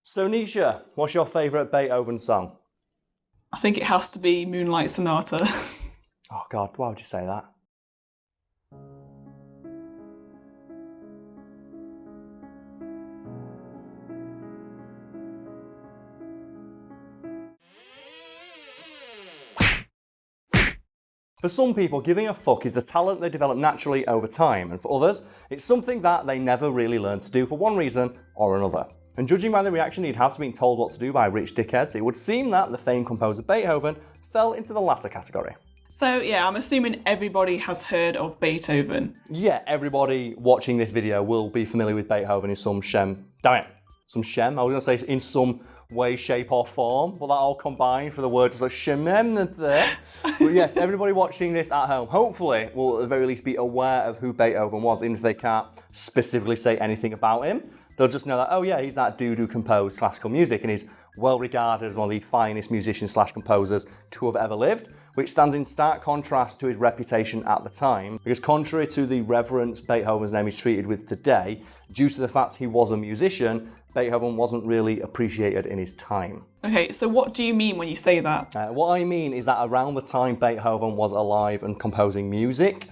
So Nisha, what's your favourite Beethoven song? I think it has to be Moonlight Sonata. Oh God, why would you say that? For some people, giving a fuck is a talent they develop naturally over time, and for others, it's something that they never really learn to do for one reason or another. And judging by the reaction you'd have to being told what to do by rich dickheads, it would seem that the famed composer Beethoven fell into the latter category. So yeah, I'm assuming everybody has heard of Beethoven. Yeah, everybody watching this video will be familiar with Beethoven in some I was going to say in some way, shape or form, but that all combined for the words like shem there. But yes, everybody watching this at home, hopefully, will at the very least be aware of who Beethoven was, even if they can't specifically say anything about him. They'll just know that, oh yeah, he's that dude who composed classical music and he's well regarded as one of the finest musicians/composers to have ever lived, which stands in stark contrast to his reputation at the time, because contrary to the reverence Beethoven's name is treated with today, due to the fact he was a musician, Beethoven wasn't really appreciated in his time. Okay, so what do you mean when you say that? What I mean is that around the time Beethoven was alive and composing music,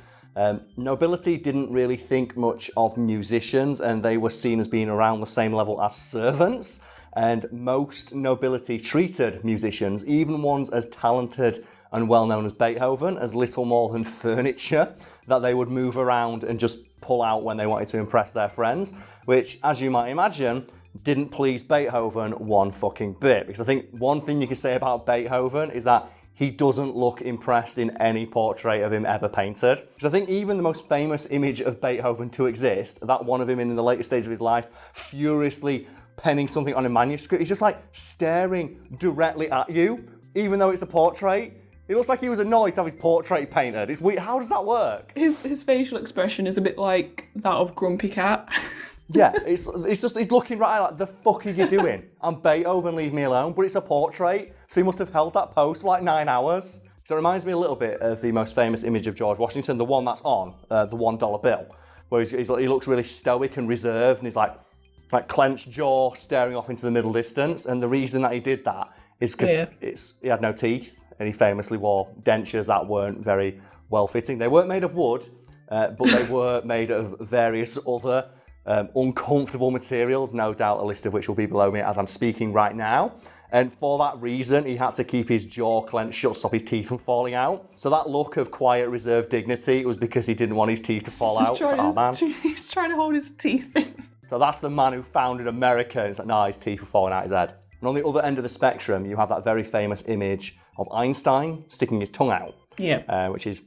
nobility didn't really think much of musicians, and they were seen as being around the same level as servants, and most nobility treated musicians, even ones as talented and well known as Beethoven, as little more than furniture that they would move around and just pull out when they wanted to impress their friends, which, as you might imagine, didn't please Beethoven one fucking bit. Because I think one thing you can say about Beethoven is that he doesn't look impressed in any portrait of him ever painted. Because I think even the most famous image of Beethoven to exist, that one of him in the later stages of his life, furiously penning something on a manuscript, he's just like staring directly at you, even though it's a portrait. It looks like he was annoyed to have his portrait painted. It's weird. How does that work? His facial expression is a bit like that of Grumpy Cat. Yeah, it's just, he's looking right like, the fuck are you doing? I'm Beethoven, leave me alone. But it's a portrait, so he must have held that pose for like 9 hours. So it reminds me a little bit of the most famous image of George Washington, the one that's on the $1 bill, where he looks really stoic and reserved, and he's like clenched jaw, staring off into the middle distance. And the reason that he did that is because he had no teeth, and he famously wore dentures that weren't very well fitting. They weren't made of wood, but they were made of various other uncomfortable materials, no doubt a list of which will be below me as I'm speaking right now. And for that reason, he had to keep his jaw clenched shut to stop his teeth from falling out. So that look of quiet, reserved dignity was because he didn't want his teeth to fall out. He's trying to hold his teeth in. So that's the man who founded America. And it's like, nah, his teeth were falling out his head. And on the other end of the spectrum, you have that very famous image of Einstein sticking his tongue out. Yeah. Which is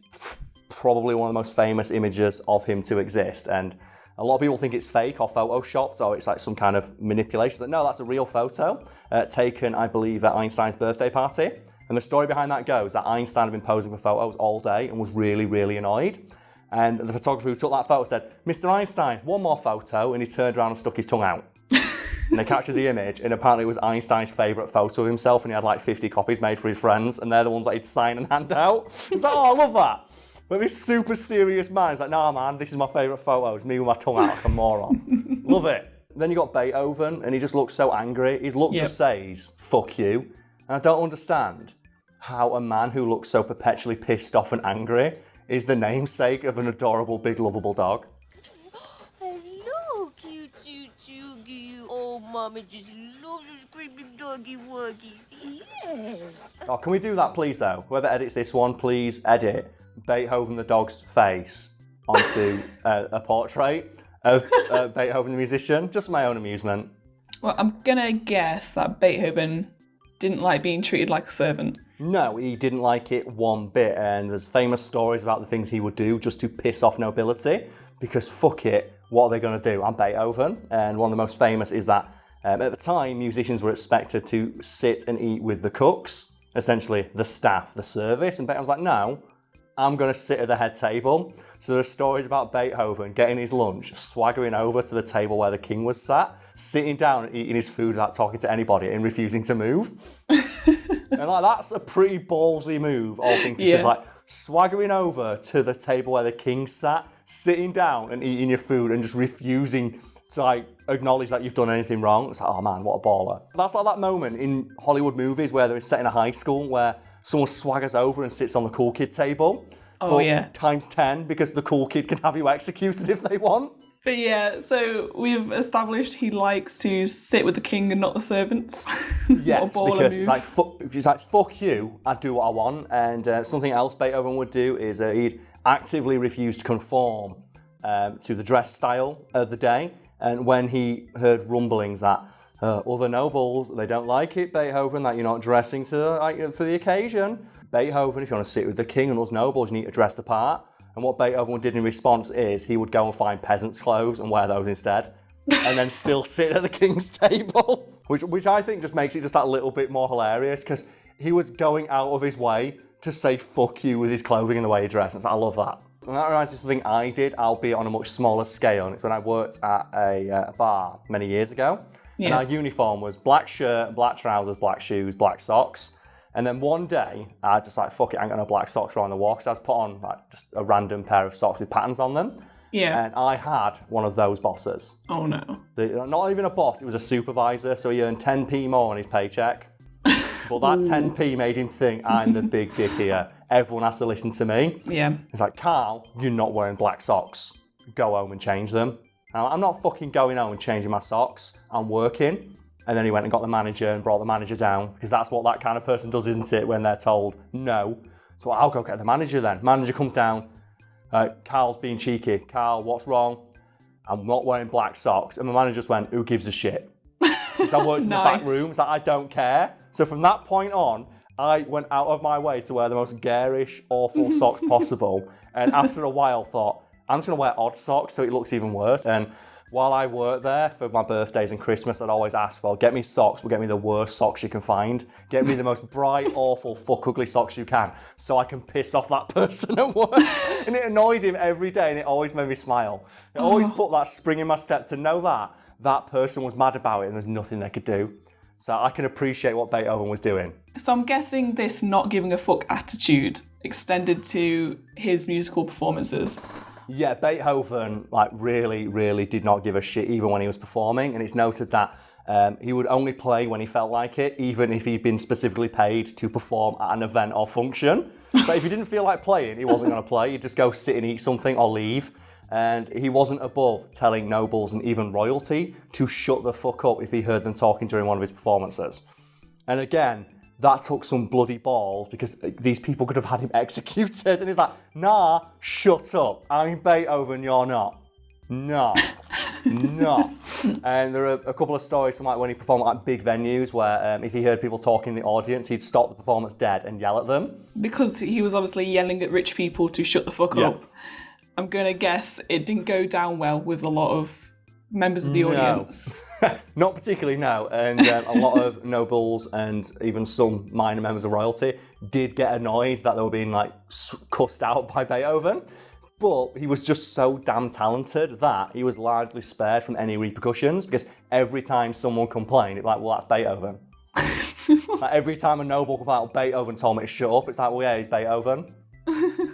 probably one of the most famous images of him to exist. And a lot of people think it's fake or photoshopped, or it's like some kind of manipulation. Like, no, that's a real photo taken, I believe, at Einstein's birthday party. And the story behind that goes that Einstein had been posing for photos all day and was really, really annoyed. And the photographer who took that photo said, "Mr. Einstein, one more photo," and he turned around and stuck his tongue out. And they captured the image, and apparently it was Einstein's favourite photo of himself, and he had like 50 copies made for his friends, and they're the ones that he'd sign and hand out. It's like, oh, I love that. But this super serious man is like, nah man, this is my favourite photo. It's me with my tongue out like a moron. Love it. Then you got Beethoven, and he just looks so angry. His look just says, fuck you. And I don't understand how a man who looks so perpetually pissed off and angry is the namesake of an adorable, big, lovable dog. Hello, cute choo-choo. Oh, Mama just loves those great big doggy wuggies. Yes. Oh, can we do that, please, though? Whoever edits this one, please edit Beethoven the dog's face onto a portrait of Beethoven the musician, just for my own amusement. Well, I'm gonna guess that Beethoven didn't like being treated like a servant. No, he didn't like it one bit, and there's famous stories about the things he would do just to piss off nobility, because fuck it, what are they going to do? I'm Beethoven, and one of the most famous is that at the time, musicians were expected to sit and eat with the cooks, essentially the staff, the service, and Beethoven's like, no, I'm going to sit at the head table. So there's stories about Beethoven getting his lunch, swaggering over to the table where the king was sat, sitting down and eating his food without talking to anybody and refusing to move. And like, that's a pretty ballsy move, all things considered. Like swaggering over to the table where the king sat, sitting down and eating your food and just refusing to like acknowledge that you've done anything wrong. It's like, oh man, what a baller. That's like that moment in Hollywood movies where they're set in a high school where someone swaggers over and sits on the cool kid table. Oh, yeah. Times 10 because the cool kid can have you executed if they want. But yeah, so we've established he likes to sit with the king and not the servants. Yes, because it's like, fuck you, I do what I want. And something else Beethoven would do is he'd actively refuse to conform to the dress style of the day. And when he heard rumblings that other nobles, they don't like it, Beethoven, that you're not dressing for the occasion. Beethoven, if you want to sit with the king and us nobles, you need to dress the part. And what Beethoven did in response is he would go and find peasants' clothes and wear those instead. And then still sit at the king's table. Which I think just makes it just that little bit more hilarious because he was going out of his way to say fuck you with his clothing and the way he dressed. I love that. And that reminds me of something I did, albeit on a much smaller scale. And it's when I worked at a bar many years ago. Yeah. And our uniform was black shirt, black trousers, black shoes, black socks. And then one day, I just like, fuck it, I ain't got no black socks around the walk. So I was put on like just a random pair of socks with patterns on them. Yeah. And I had one of those bosses. Oh no. Not even a boss, it was a supervisor. So he earned 10p more on his paycheck. But that 10p made him think, I'm the big dick here. Everyone has to listen to me. Yeah. He's like, Karl, you're not wearing black socks. Go home and change them. Now, I'm not fucking going home and changing my socks. I'm working. And then he went and got the manager and brought the manager down because that's what that kind of person does, isn't it, when they're told no. So I'll go get the manager then. Manager comes down. Karl's being cheeky. Karl, what's wrong? I'm not wearing black socks. And the manager just went, who gives a shit? Because I worked in the back room, so I don't care. So from that point on, I went out of my way to wear the most garish, awful socks possible. And after a while thought, I'm just going to wear odd socks so it looks even worse. And while I worked there for my birthdays and Christmas, I'd always ask, well, get me socks, but get me the worst socks you can find. Get me the most bright, awful, fuck ugly socks you can, so I can piss off that person at work. And it annoyed him every day, and it always made me smile. It always put that spring in my step to know that that person was mad about it and there's nothing they could do. So I can appreciate what Beethoven was doing. So I'm guessing this not giving a fuck attitude extended to his musical performances. Yeah, Beethoven really, really did not give a shit even when he was performing, and it's noted that he would only play when he felt like it, even if he'd been specifically paid to perform at an event or function. So if he didn't feel like playing, he wasn't going to play. He'd just go sit and eat something or leave. And he wasn't above telling nobles and even royalty to shut the fuck up if he heard them talking during one of his performances. And again, that took some bloody balls because these people could have had him executed. And he's like, nah, shut up. I'm Beethoven, you're not. No. No. And there are a couple of stories from like when he performed at like big venues where if he heard people talking in the audience, he'd stop the performance dead and yell at them. Because he was obviously yelling at rich people to shut the fuck up. I'm going to guess it didn't go down well with a lot of members of the audience. Not particularly, no. And a lot of nobles and even some minor members of royalty did get annoyed that they were being like cussed out by Beethoven. But he was just so damn talented that he was largely spared from any repercussions because every time someone complained, it's like, well, that's Beethoven. Like every time a noble complained, well, Beethoven told me to shut up, it's like, well, yeah, he's Beethoven.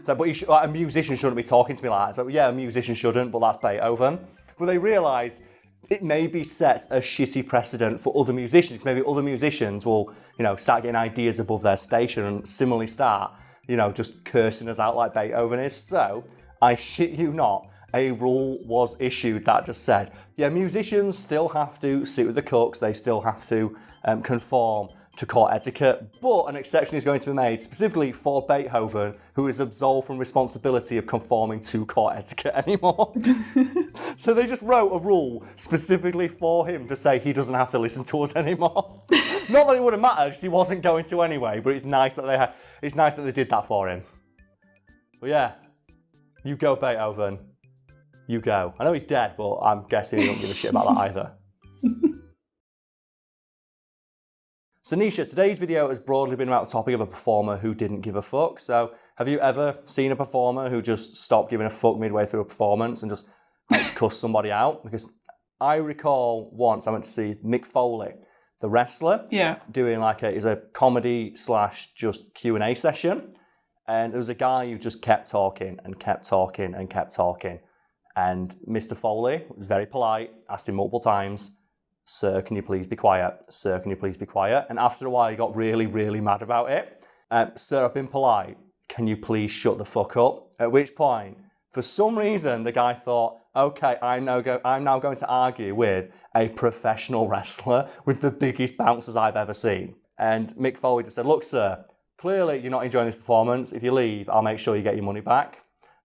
So, but a musician shouldn't be talking to me like that. So, yeah, a musician shouldn't, but that's Beethoven. But they realise it maybe sets a shitty precedent for other musicians, because maybe other musicians will, start getting ideas above their station and similarly start, just cursing us out like Beethoven is. So, I shit you not, a rule was issued that just said, yeah, musicians still have to sit with the cooks, they still have to conform to court etiquette, but an exception is going to be made specifically for Beethoven, who is absolved from responsibility of conforming to court etiquette anymore. So they just wrote a rule specifically for him to say he doesn't have to listen to us anymore. Not that it would have mattered, because he wasn't going to anyway, but it's nice that they did that for him. But yeah, you go Beethoven, you go. I know he's dead, but I'm guessing he don't give a shit about that either. So Nisha, today's video has broadly been about the topic of a performer who didn't give a fuck. So have you ever seen a performer who just stopped giving a fuck midway through a performance and just cussed somebody out? Because I recall once I went to see Mick Foley, the wrestler, doing is a comedy / just Q&A session. And there was a guy who just kept talking and kept talking and kept talking. And Mr. Foley was very polite, asked him multiple times, "Sir, can you please be quiet? Sir, can you please be quiet?" And after a while, he got really, really mad about it. "Sir, I've been polite. Can you please shut the fuck up?" At which point, for some reason, the guy thought, okay, I'm now going to argue with a professional wrestler with the biggest bouncers I've ever seen. And Mick Foley just said, "Look, sir, clearly you're not enjoying this performance. If you leave, I'll make sure you get your money back.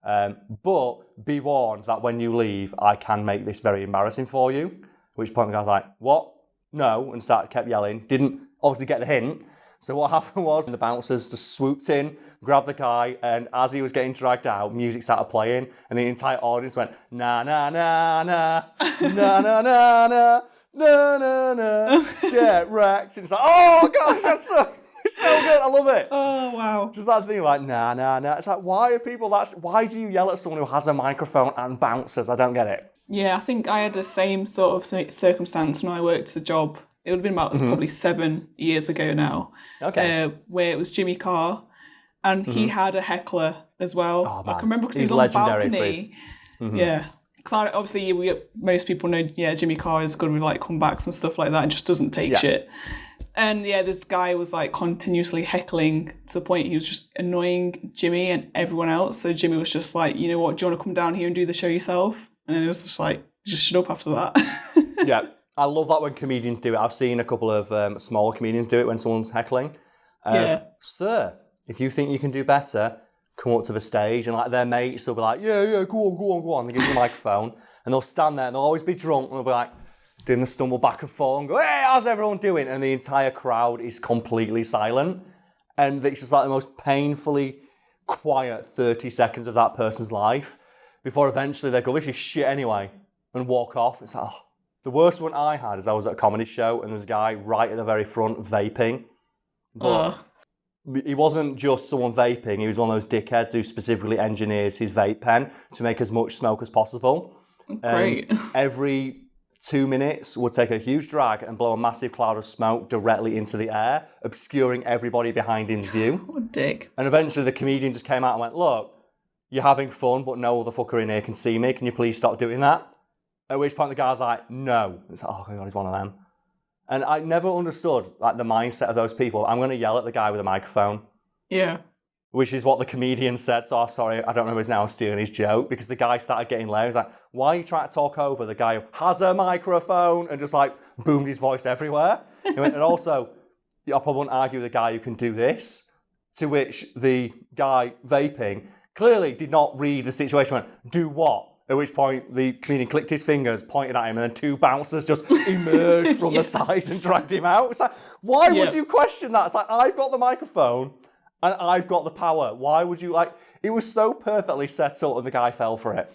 But be warned that when you leave, I can make this very embarrassing for you." At which point the guy's like, "What? No," and kept yelling. Didn't obviously get the hint. So what happened was the bouncers just swooped in, grabbed the guy, and as he was getting dragged out, music started playing, and the entire audience went, "Na na na na, na na na na, na na na, get wrecked." And it's like, oh gosh, it's so good, I love it. Oh, wow. Just that thing like, "Na na na." It's like, why are people, why do you yell at someone who has a microphone and bouncers? I don't get it. Yeah, I think I had the same sort of circumstance when I worked the job. It would have been about probably 7 years ago now. Okay. Where it was Jimmy Carr, and he had a heckler as well. Oh, I man. can remember because He's he was on the legendary balcony. Yeah. Because obviously most people know, Jimmy Carr is good with like comebacks and stuff like that and just doesn't take shit. And this guy was like continuously heckling to the point he was just annoying Jimmy and everyone else. So Jimmy was just like, "You know what, do you want to come down here and do the show yourself?" And it was just like, just shut up after that. Yeah. I love that when comedians do it. I've seen a couple of smaller comedians do it when someone's heckling. "Sir, if you think you can do better, come up to the stage." And like their mates will be like, yeah, go on. They give them the microphone and they'll stand there and they'll always be drunk and they'll be like doing the stumble back and forth and go, "Hey, how's everyone doing?" And the entire crowd is completely silent. And it's just like the most painfully quiet 30 seconds of that person's life before eventually they go, "This is shit anyway," and walk off. It's like, oh. The worst one I had is I was at a comedy show and there was a guy right at the very front vaping. But he wasn't just someone vaping, he was one of those dickheads who specifically engineers his vape pen to make as much smoke as possible. Great. And every 2 minutes would take a huge drag and blow a massive cloud of smoke directly into the air, obscuring everybody behind him's view. What a dick. And eventually the comedian just came out and went, "Look, you're having fun, but no other fucker in here can see me. Can you please stop doing that?" At which point the guy's like, "No." It's like, oh God, he's one of them. And I never understood like the mindset of those people. I'm going to yell at the guy with a microphone. Yeah. Which is what the comedian said. So sorry, I don't know if he's now stealing his joke because the guy started getting loud. He's like, "Why are you trying to talk over the guy who has a microphone?" And just like boomed his voice everywhere. He went, "And also, I probably wouldn't argue with the guy who can do this." To which the guy vaping clearly did not read the situation. Went, "Do what?" At which point the comedian clicked his fingers, pointed at him, and then 2 bouncers just emerged from the sides and dragged him out. It's like, why would you question that? It's like, I've got the microphone and I've got the power. Why would you it was so perfectly set up and the guy fell for it.